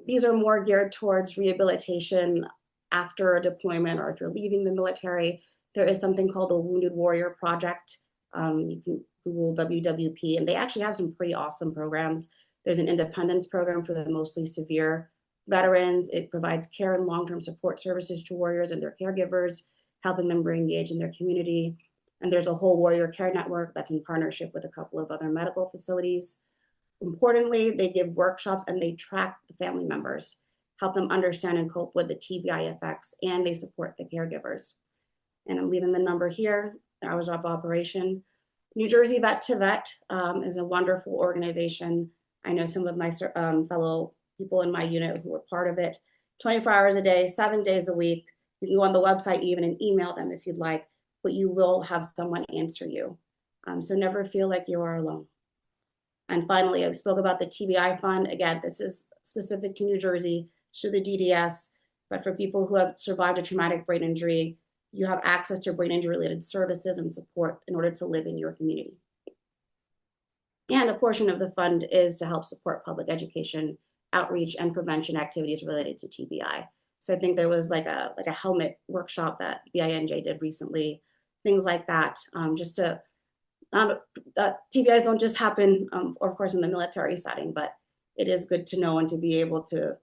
These are more geared towards rehabilitation after a deployment, or if you're leaving the military. There is something called the Wounded Warrior Project. You can Google WWP, and they actually have some pretty awesome programs. There's an independence program for the mostly severe veterans. It provides care and long-term support services to warriors and their caregivers, helping them re-engage in their community. And there's a whole warrior care network that's in partnership with a couple of other medical facilities. Importantly, they give workshops and they track the family members, help them understand and cope with the TBI effects, and they support the caregivers. And I'm leaving the number here, the hours of operation. New Jersey Vet to Vet is a wonderful organization. I know some of my fellow people in my unit who are part of it. 24 hours a day, 7 days a week. You can go on the website even and email them if you'd like, but you will have someone answer you. So never feel like you are alone. And finally, I spoke about the TBI fund. Again, this is specific to New Jersey, to the DDS, but for people who have survived a traumatic brain injury, you have access to brain injury related services and support in order to live in your community. And a portion of the fund is to help support public education, outreach, and prevention activities related to TBI. So I think there was like a helmet workshop that BINJ did recently, things like that, just to TBIs don't just happen, or of course in the military setting, but it is good to know and to be able to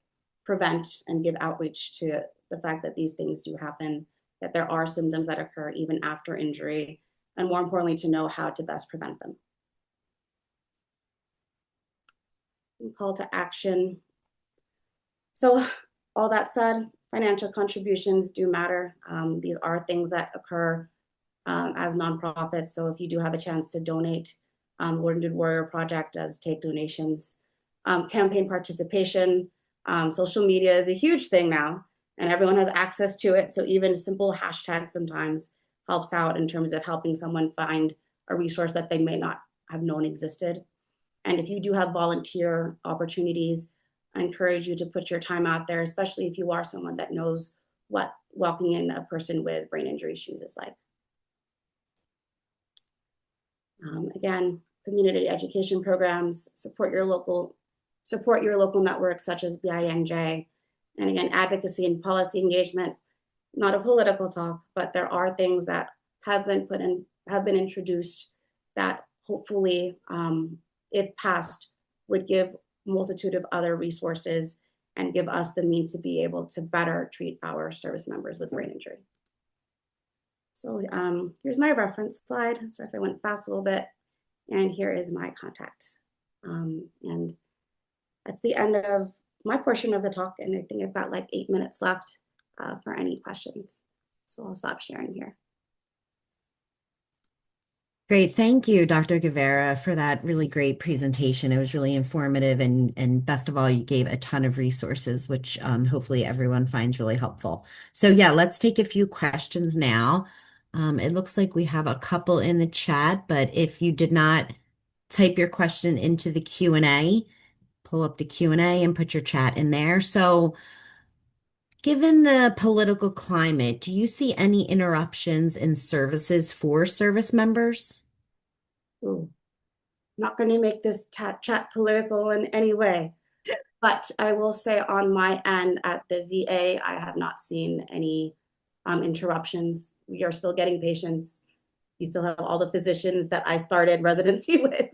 prevent and give outreach to the fact that these things do happen, that there are symptoms that occur even after injury, and more importantly, to know how to best prevent them. Call to action. So all that said, financial contributions do matter. These are things that occur as nonprofits. So if you do have a chance to donate, Wounded Warrior Project does take donations. Campaign participation, social media is a huge thing now, and everyone has access to it. So even simple hashtags sometimes helps out in terms of helping someone find a resource that they may not have known existed. And if you do have volunteer opportunities, I encourage you to put your time out there, especially if you are someone that knows what walking in a person with brain injury shoes is like. Again, community education programs, support your local networks such as BINJ. And again, advocacy and policy engagement, not a political talk, but there are things that have been introduced that hopefully, if passed, would give a multitude of other resources and give us the means to be able to better treat our service members with brain injury. So here's my reference slide. Sorry if I went fast a little bit. And here is my contact. And that's the end of my portion of the talk. And I think I've got like 8 minutes left for any questions. So I'll stop sharing here. Great. Thank you, Dr. Guevara, for that really great presentation. It was really informative, and best of all, you gave a ton of resources, which hopefully everyone finds really helpful. So yeah, let's take a few questions now. It looks like we have a couple in the chat, but if you did not type your question into the Q&A, pull up the Q&A and put your chat in there. So given the political climate, do you see any interruptions in services for service members? Ooh, not going to make this chat political in any way, but I will say on my end at the VA, I have not seen any interruptions. We are still getting patients. We still have all the physicians that I started residency with.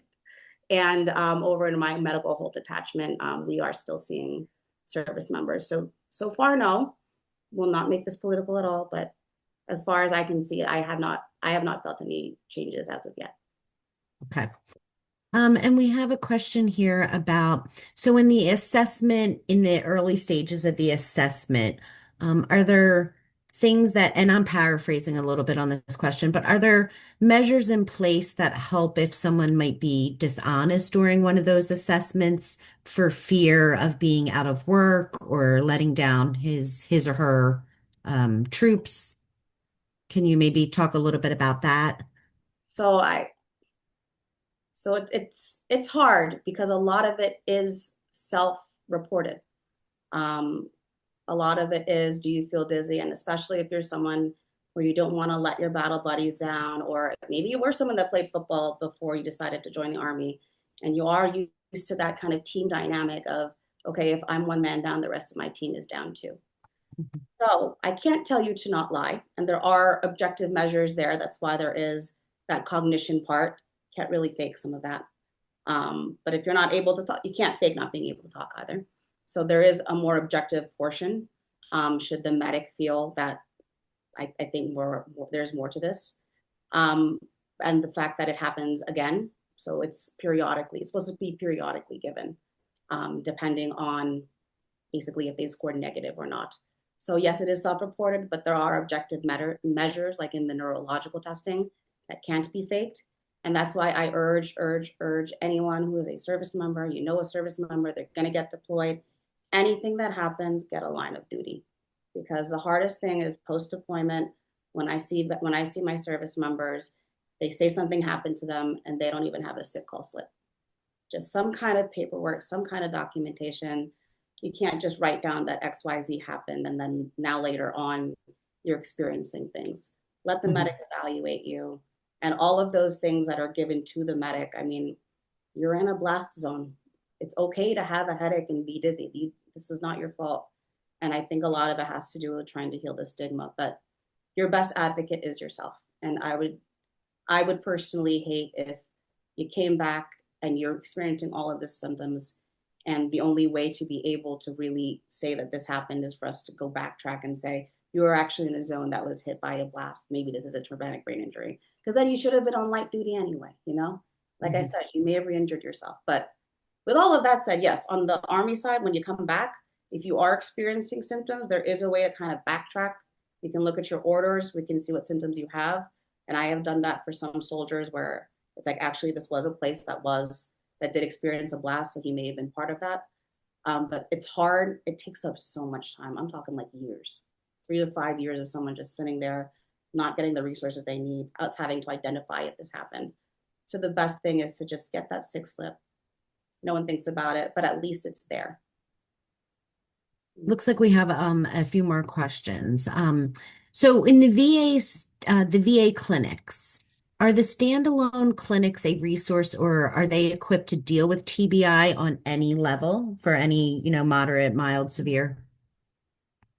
And over in my medical hold detachment, we are still seeing service members. So far, no, will not make this political at all. But as far as I can see, I have not felt any changes as of yet. Okay. And we have a question here about, so in the assessment, in the early stages of the assessment, are there things that, and I'm paraphrasing a little bit on this question, but are there measures in place that help if someone might be dishonest during one of those assessments for fear of being out of work or letting down his or her troops? Can you maybe talk a little bit about that? So it's hard because a lot of it is self-reported. A lot of it is, do you feel dizzy? And especially if you're someone where you don't want to let your battle buddies down, or maybe you were someone that played football before you decided to join the Army, and you are used to that kind of team dynamic of, okay, if I'm one man down, the rest of my team is down too. So I can't tell you to not lie. And there are objective measures there. That's why there is that cognition part. Can't really fake some of that. But if you're not able to talk, you can't fake not being able to talk either. So there is a more objective portion. Should the medic feel that I think there's more to this. And the fact that it happens again. So it's supposed to be periodically given, depending on basically if they scored negative or not. So yes, it is self-reported, but there are objective measures like in the neurological testing that can't be faked. And that's why I urge anyone who is a service member, a service member, they're going to get deployed. Anything that happens, get a line of duty. Because the hardest thing is post-deployment, when I see my service members, they say something happened to them and they don't even have a sick call slip. Just some kind of paperwork, some kind of documentation. You can't just write down that XYZ happened and then now later on you're experiencing things. Let the medic evaluate you. And all of those things that are given to the medic, I mean, you're in a blast zone. It's okay to have a headache and be dizzy. This is not your fault. And I think a lot of it has to do with trying to heal the stigma, but your best advocate is yourself. And I would personally hate if you came back and you're experiencing all of these symptoms, and the only way to be able to really say that this happened is for us to go backtrack and say you were actually in a zone that was hit by a blast. Maybe this is a traumatic brain injury, because then you should have been on light duty anyway. Like I Mhm. said, you may have re-injured yourself. But with all of that said, yes, on the Army side, when you come back, if you are experiencing symptoms, there is a way to kind of backtrack. You can look at your orders. We can see what symptoms you have. And I have done that for some soldiers where it's like, actually, this was a place that did experience a blast, so he may have been part of that. But it's hard. It takes up so much time. I'm talking like years, 3 to 5 years of someone just sitting there, not getting the resources they need, us having to identify if this happened. So the best thing is to just get that sick slip. No one thinks about it, but at least it's there. Looks like we have a few more questions. So in the the VA clinics, are the standalone clinics a resource, or are they equipped to deal with TBI on any level for any, moderate, mild, severe?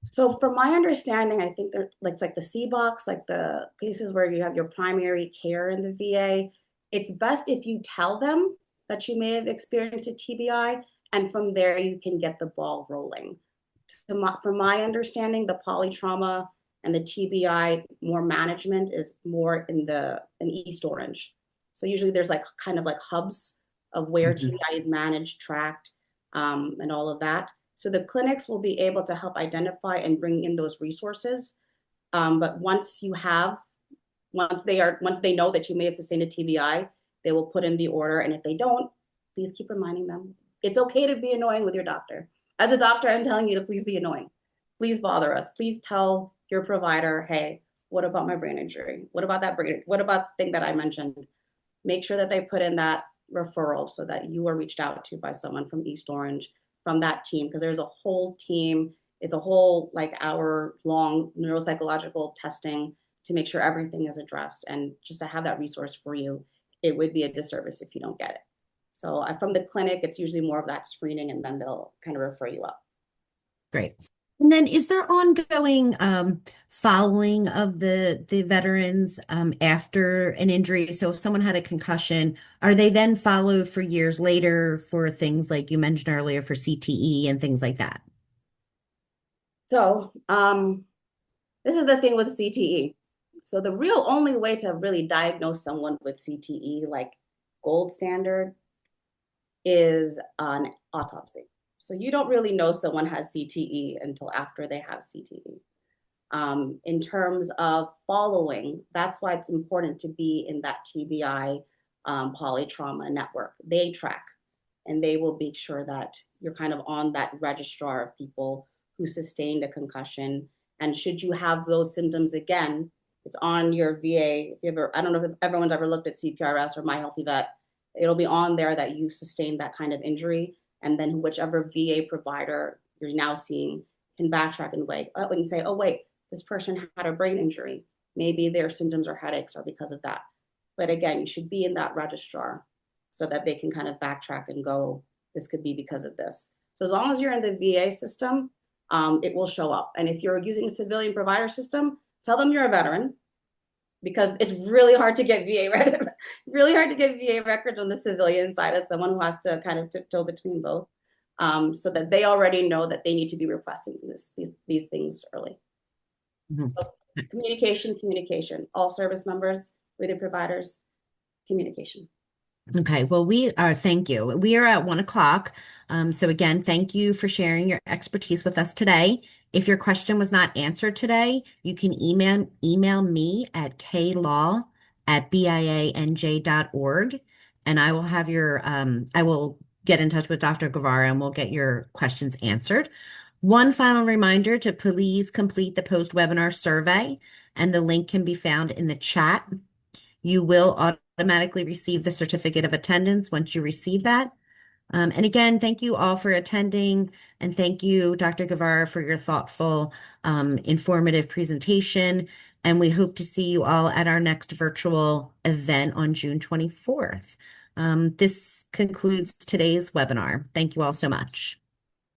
So from my understanding, I think they're like the C box, like the places where you have your primary care in the VA. It's best if you tell them that you may have experienced a TBI, and from there you can get the ball rolling. From my understanding, the polytrauma and the TBI more management is more in East Orange. So usually there's like kind of like hubs of where Mhm. TBI is managed, tracked, and all of that. So the clinics will be able to help identify and bring in those resources. But once they know that you may have sustained a TBI, they will put in the order. And if they don't, please keep reminding them. It's okay to be annoying with your doctor. As a doctor, I'm telling you to please be annoying. Please bother us. Please tell your provider, hey, what about my brain injury? What about that brain? What about the thing that I mentioned? Make sure that they put in that referral so that you are reached out to by someone from East Orange, from that team, because there's a whole team. It's a whole like hour long neuropsychological testing to make sure everything is addressed. And just to have that resource for you, it would be a disservice if you don't get it. So from the clinic, it's usually more of that screening, and then they'll kind of refer you up. Great. And then is there ongoing following of the veterans after an injury? So if someone had a concussion, are they then followed for years later for things like you mentioned earlier for CTE and things like that? So this is the thing with CTE. So the real only way to really diagnose someone with CTE, like gold standard, is an autopsy. So you don't really know someone has CTE until after they have CTE. In terms of following, that's why it's important to be in that TBI polytrauma network. They track, and they will make sure that you're kind of on that registrar of people who sustained a concussion. And should you have those symptoms again, it's on your VA. If you ever, I don't know if everyone's ever looked at CPRS or My Healthy Vet, it'll be on there that you sustained that kind of injury. And then whichever VA provider you're now seeing can backtrack and wait, and say, oh, wait, this person had a brain injury. Maybe their symptoms or headaches are because of that. But again, you should be in that registrar so that they can kind of backtrack and go, this could be because of this. So as long as you're in the VA system, it will show up. And if you're using a civilian provider system, tell them you're a veteran, because it's really hard to get really hard to get VA records on the civilian side as someone who has to kind of tiptoe between both, so that they already know that they need to be requesting these things early. Mhm. So communication, communication, all service members with your providers, communication. Okay, well, thank you. We are at 1 o'clock. So again, thank you for sharing your expertise with us today. If your question was not answered today, you can email me at klaw@bianj.org, and I will I will get in touch with Dr. Guevara and we'll get your questions answered. One final reminder to please complete the post-webinar survey, and the link can be found in the chat. You will automatically receive the certificate of attendance once you receive that. And again, thank you all for attending, and thank you, Dr. Guevara, for your thoughtful, informative presentation. And we hope to see you all at our next virtual event on June 24th. This concludes today's webinar. Thank you all so much.